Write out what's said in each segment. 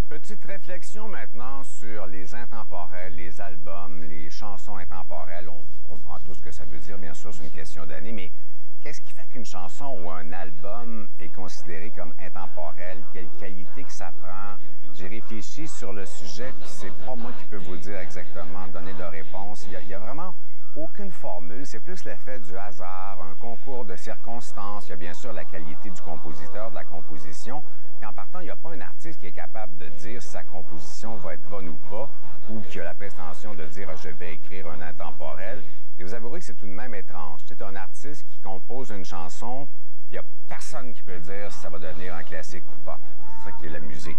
Petite réflexion maintenant sur les intemporels, les albums, les chansons intemporelles. On comprend tout ce que ça veut dire, bien sûr, c'est une question d'année, mais qu'est-ce qui fait qu'une chanson ou un album est considéré comme intemporel? Quelle qualité que ça prend? J'ai réfléchi sur le sujet, puis c'est pas moi qui peux vous dire exactement, donner de réponse. Il y a vraiment aucune formule, c'est plus l'effet du hasard, un concours de circonstances. Il y a bien sûr la qualité du compositeur, de la composition. Mais en partant, il n'y a pas un artiste qui est capable de dire si sa composition va être bonne ou pas, ou qui a la prétention de dire « je vais écrire un intemporel ». Et vous avouerez que c'est tout de même étrange. C'est un artiste qui compose une chanson, il n'y a personne qui peut dire si ça va devenir un classique ou pas. C'est ça qui est la musique.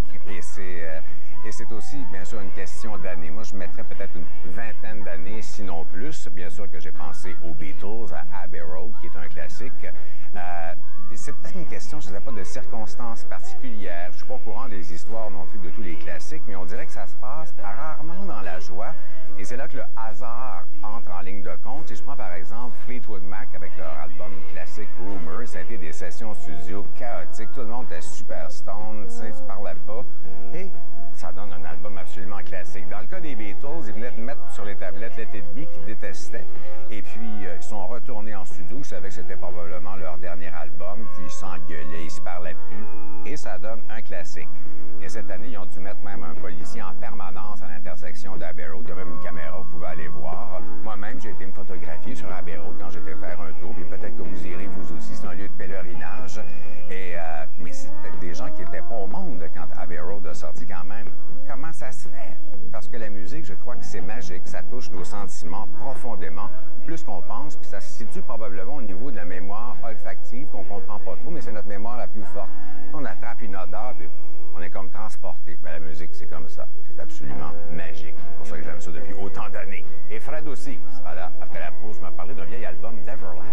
Et c'est aussi, bien sûr, une question d'années. Moi, je mettrais peut-être une vingtaine d'années, sinon plus. Bien sûr que j'ai pensé aux Beatles, à Abbey Road, qui est un classique. C'est peut-être une question, je ne sais pas, de circonstances particulières. Je ne suis pas au courant des histoires non plus de tous les classiques, mais on dirait que ça se passe rarement dans la joie. Et c'est là que le hasard entre en ligne de compte. Si je prends par exemple Fleetwood Mac avec leur album classique Rumour, ça a été des sessions studio chaotiques. Tout le monde était super stone, tu sais, tu parlais pas. Et ça donne un album absolument classique. Dans le cas des Beatles, ils venaient de mettre sur les tablettes Let It Be qu'ils détestaient. Et puis, ils sont retournés en studio. Ils savaient que c'était probablement leur dernier album. Puis, ils s'engueulaient, ils se parlaient plus. Et ça donne un classique. Et cette année, ils ont dû mettre même un policier en permanence à l'intersection d'Abbey Road. Il y a même une caméra, vous pouvez aller voir. Moi-même, j'ai été me photographier sur Abbey Road quand j'étais faire un tour. Puis peut-être que vous irez vous aussi. C'est un lieu de pèlerinage. Mais c'est peut-être des gens qui n'étaient pas au monde quand Abbey Road a sorti quand même. Comment ça se fait? Parce que la musique, je crois que c'est magique. Ça touche nos sentiments profondément, plus qu'on pense. Puis ça se situe probablement au niveau de la mémoire olfactive qu'on comprend pas trop, mais c'est notre mémoire la plus forte. On attrape une odeur, puis on est comme transporté. Ben, la musique, c'est comme ça. C'est absolument magique. C'est pour ça que j'aime ça depuis autant d'années. Et Fred aussi sera là, après la pause, m'a parlé d'un vieil album d'Everland.